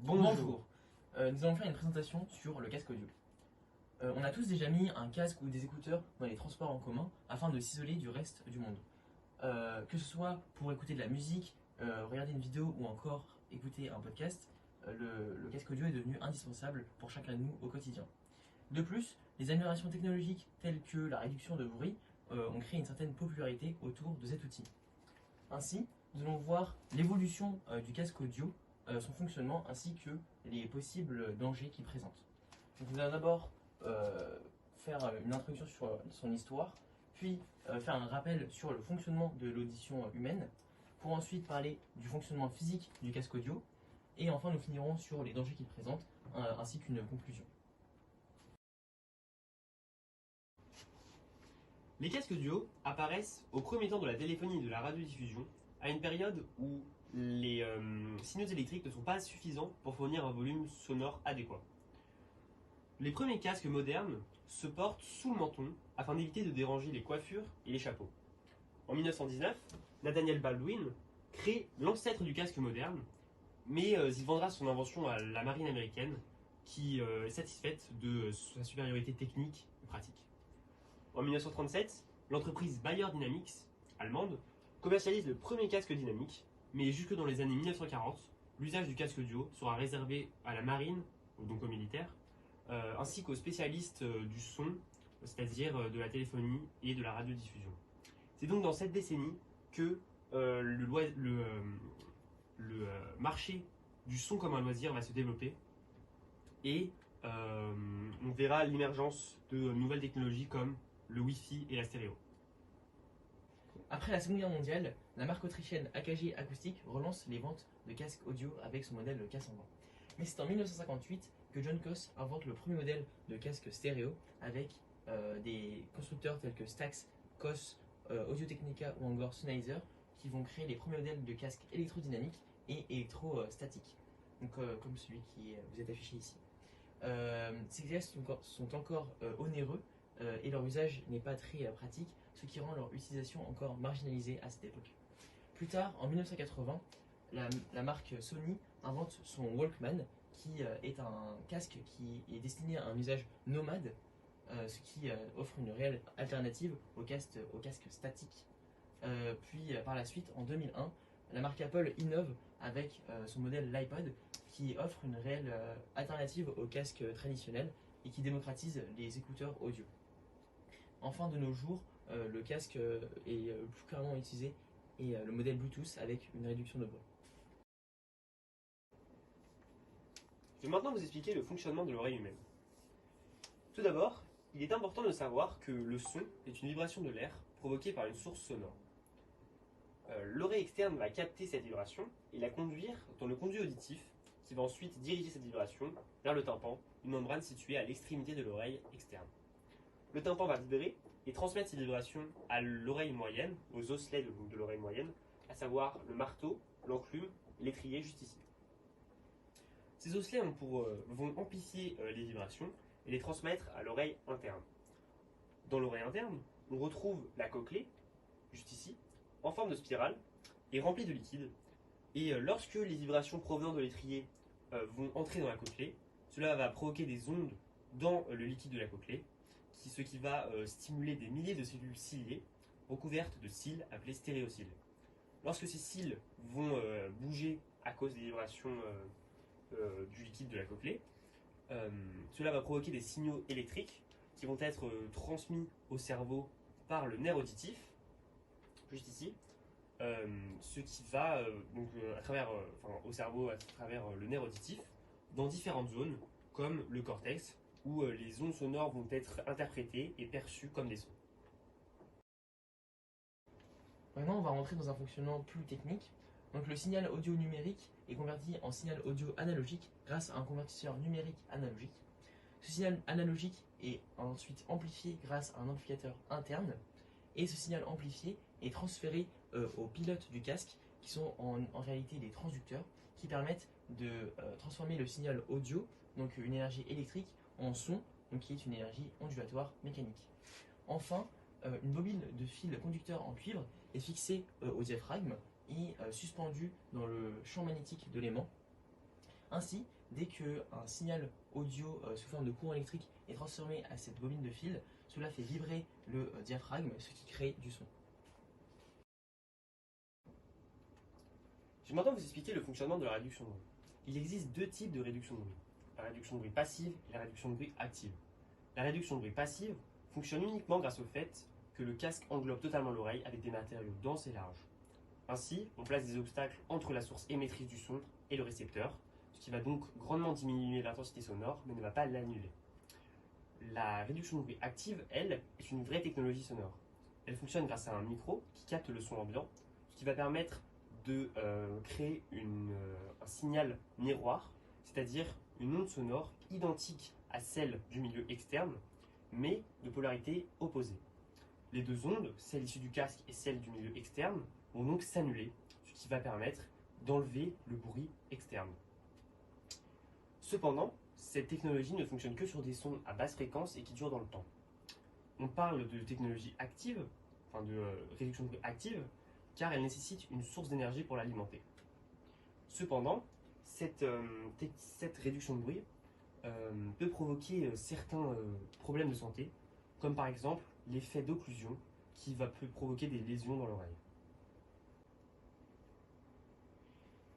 Bonjour. Nous allons faire une présentation sur le casque audio. On a tous déjà mis un casque ou des écouteurs dans les transports en commun afin de s'isoler du reste du monde. Que ce soit pour écouter de la musique, regarder une vidéo ou encore écouter un podcast, le casque audio est devenu indispensable pour chacun de nous au quotidien. De plus, les améliorations technologiques telles que la réduction de bruit ont créé une certaine popularité autour de cet outil. Ainsi, nous allons voir l'évolution du casque audio, son fonctionnement ainsi que les possibles dangers qu'il présente. Donc, nous allons d'abord faire une introduction sur son histoire, puis faire un rappel sur le fonctionnement de l'audition humaine, pour ensuite parler du fonctionnement physique du casque audio, et enfin nous finirons sur les dangers qu'il présente, ainsi qu'une conclusion. Les casques audio apparaissent au premier temps de la téléphonie et de la radiodiffusion, à une période où les signaux électriques ne sont pas suffisants pour fournir un volume sonore adéquat. Les premiers casques modernes se portent sous le menton afin d'éviter de déranger les coiffures et les chapeaux. En 1919, Nathaniel Baldwin crée l'ancêtre du casque moderne, mais il vendra son invention à la marine américaine qui est satisfaite de sa supériorité technique et pratique. En 1937, l'entreprise Bayer Dynamics, allemande, commercialise le premier casque dynamique, mais jusque dans les années 1940, l'usage du casque audio sera réservé à la marine, donc aux militaires, ainsi qu'aux spécialistes du son, c'est-à-dire de la téléphonie et de la radiodiffusion. C'est donc dans cette décennie que le marché du son comme un loisir va se développer et on verra l'émergence de nouvelles technologies comme le Wi-Fi et la stéréo. Après la Seconde Guerre mondiale, la marque autrichienne AKG Acoustic relance les ventes de casques audio avec son modèle K120. Mais c'est en 1958 que John Koss invente le premier modèle de casque stéréo avec des constructeurs tels que Stax, Koss, Audio-Technica ou encore Sennheiser qui vont créer les premiers modèles de casques électrodynamiques et électrostatiques, donc, comme celui qui vous est affiché ici. Ces casques sont encore onéreux et leur usage n'est pas très pratique, ce qui rend leur utilisation encore marginalisée à cette époque. Plus tard, en 1980, la marque Sony invente son Walkman, qui est un casque qui est destiné à un usage nomade, ce qui offre une réelle alternative au casque statique. Puis par la suite, en 2001, la marque Apple innove avec son modèle l'iPod, qui offre une réelle alternative au casque traditionnel et qui démocratise les écouteurs audio. Enfin, de nos jours, le casque est plus clairement utilisé et le modèle Bluetooth avec une réduction de bruit. Je vais maintenant vous expliquer le fonctionnement de l'oreille humaine. Tout d'abord, il est important de savoir que le son est une vibration de l'air provoquée par une source sonore. L'oreille externe va capter cette vibration et la conduire dans le conduit auditif qui va ensuite diriger cette vibration vers le tympan, une membrane située à l'extrémité de l'oreille externe. Le tympan va vibrer et transmettre ces vibrations à l'oreille moyenne, aux osselets de l'oreille moyenne, à savoir le marteau, l'enclume et l'étrier juste ici. Ces osselets vont amplifier les vibrations et les transmettre à l'oreille interne. Dans l'oreille interne, on retrouve la cochlée, juste ici, en forme de spirale et remplie de liquide. Et lorsque les vibrations provenant de l'étrier vont entrer dans la cochlée, cela va provoquer des ondes dans le liquide de la cochlée, ce qui va stimuler des milliers de cellules ciliées recouvertes de cils appelés stéréocils. Lorsque ces cils vont bouger à cause des vibrations du liquide de la cochlée, cela va provoquer des signaux électriques qui vont être transmis au cerveau par le nerf auditif, juste ici, ce qui va au cerveau à travers le nerf auditif dans différentes zones comme le cortex où les ondes sonores vont être interprétées et perçues comme des sons. Maintenant, on va rentrer dans un fonctionnement plus technique. Donc, le signal audio numérique est converti en signal audio analogique grâce à un convertisseur numérique analogique. Ce signal analogique est ensuite amplifié grâce à un amplificateur interne et ce signal amplifié est transféré aux pilotes du casque qui sont en réalité des transducteurs qui permettent de transformer le signal audio, donc une énergie électrique, en son, donc qui est une énergie ondulatoire mécanique. Enfin, une bobine de fil conducteur en cuivre est fixée au diaphragme et suspendue dans le champ magnétique de l'aimant. Ainsi, dès qu'un signal audio sous forme de courant électrique est transformé à cette bobine de fil, cela fait vibrer le diaphragme, ce qui crée du son. Je vais maintenant vous expliquer le fonctionnement de la réduction de bruit. Il existe deux types de réduction de bruit. La réduction de bruit passive et la réduction de bruit active. La réduction de bruit passive fonctionne uniquement grâce au fait que le casque englobe totalement l'oreille avec des matériaux denses et larges. Ainsi, on place des obstacles entre la source émettrice du son et le récepteur, ce qui va donc grandement diminuer l'intensité sonore, mais ne va pas l'annuler. La réduction de bruit active, elle, est une vraie technologie sonore. Elle fonctionne grâce à un micro qui capte le son ambiant, ce qui va permettre de créer un signal miroir, c'est-à-dire une onde sonore identique à celle du milieu externe, mais de polarité opposée. Les deux ondes, celle issue du casque et celle du milieu externe, vont donc s'annuler, ce qui va permettre d'enlever le bruit externe. Cependant, cette technologie ne fonctionne que sur des sons à basse fréquence et qui durent dans le temps. On parle de technologie active, enfin de réduction de bruit active, car elle nécessite une source d'énergie pour l'alimenter. Cependant, cette réduction de bruit peut provoquer certains problèmes de santé, comme par exemple l'effet d'occlusion qui peut provoquer des lésions dans l'oreille.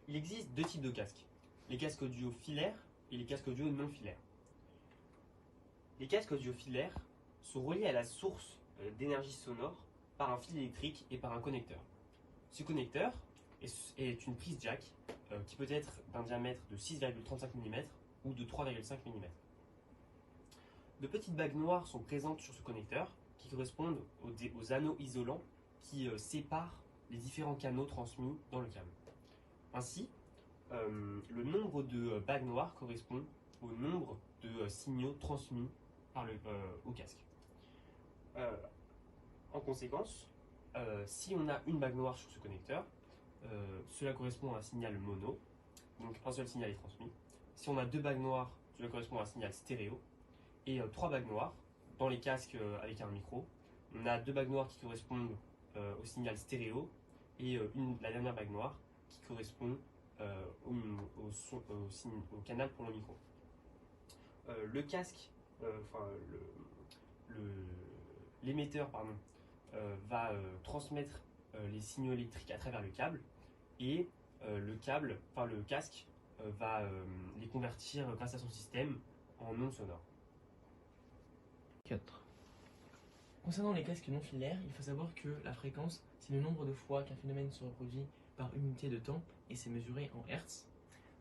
Il existe deux types de casques, les casques audio filaires et les casques audio non filaires. Les casques audio filaires sont reliés à la source d'énergie sonore par un fil électrique et par un connecteur. Ce connecteur est une prise jack qui peut être d'un diamètre de 6,35 mm ou de 3,5 mm. De petites bagues noires sont présentes sur ce connecteur qui correspondent aux anneaux isolants qui séparent les différents canaux transmis dans le câble. Ainsi, le nombre de bagues noires correspond au nombre de signaux transmis au casque. En conséquence, si on a une bague noire sur ce connecteur, cela correspond à un signal mono, donc un seul signal est transmis. Si on a deux bagues noires, cela correspond à un signal stéréo. Et trois bagues noires, dans les casques avec un micro, on a deux bagues noires qui correspondent au signal stéréo et la dernière bague noire qui correspond au canal pour le micro. Le casque, l'émetteur va transmettre les signaux électriques à travers le câble et le casque va les convertir grâce à son système en ondes sonores. 4. Concernant les casques non filaires, il faut savoir que la fréquence, c'est le nombre de fois qu'un phénomène se reproduit par unité de temps et c'est mesuré en Hertz.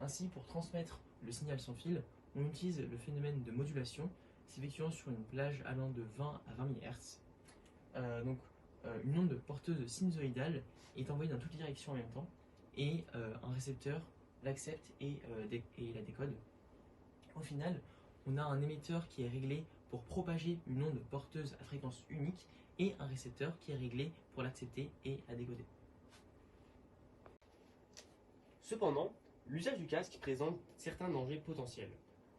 Ainsi, pour transmettre le signal sans fil, on utilise le phénomène de modulation s'effectuant sur une plage allant de 20 à 20 000 Hz. Une onde porteuse sinusoïdale est envoyée dans toutes les directions en même temps et un récepteur l'accepte et la décode. Au final, on a un émetteur qui est réglé pour propager une onde porteuse à fréquence unique et un récepteur qui est réglé pour l'accepter et la décoder. Cependant, l'usage du casque présente certains dangers potentiels.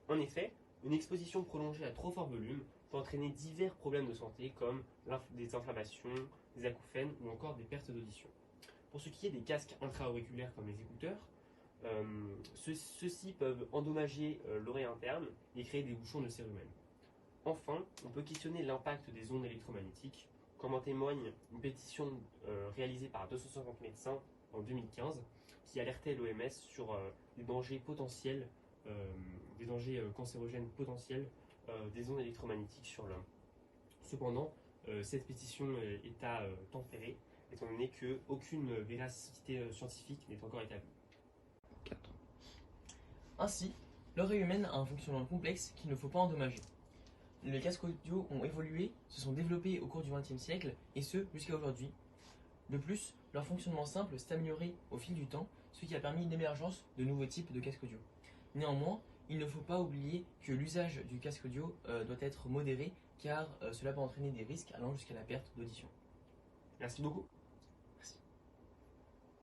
En effet, une exposition prolongée à trop fort volume peut entraîner divers problèmes de santé comme des inflammations, des acouphènes ou encore des pertes d'audition. Pour ce qui est des casques intra-auriculaires comme les écouteurs, ceux-ci peuvent endommager l'oreille interne et créer des bouchons de cérumen. Enfin, on peut questionner l'impact des ondes électromagnétiques, comme en témoigne une pétition réalisée par 250 médecins en 2015 qui alertait l'OMS sur des dangers potentiels, des dangers cancérogènes potentiels des ondes électromagnétiques sur l'homme. Cependant, cette pétition est à tempérer, étant donné qu'aucune véracité scientifique n'est encore établie. 4. Ainsi, l'oreille humaine a un fonctionnement complexe qu'il ne faut pas endommager. Les casques audio ont évolué, se sont développés au cours du XXe siècle, et ce jusqu'à aujourd'hui. De plus, leur fonctionnement simple s'est amélioré au fil du temps, ce qui a permis l'émergence de nouveaux types de casques audio. Néanmoins, il ne faut pas oublier que l'usage du casque audio doit être modéré, car cela peut entraîner des risques allant jusqu'à la perte d'audition. Merci beaucoup.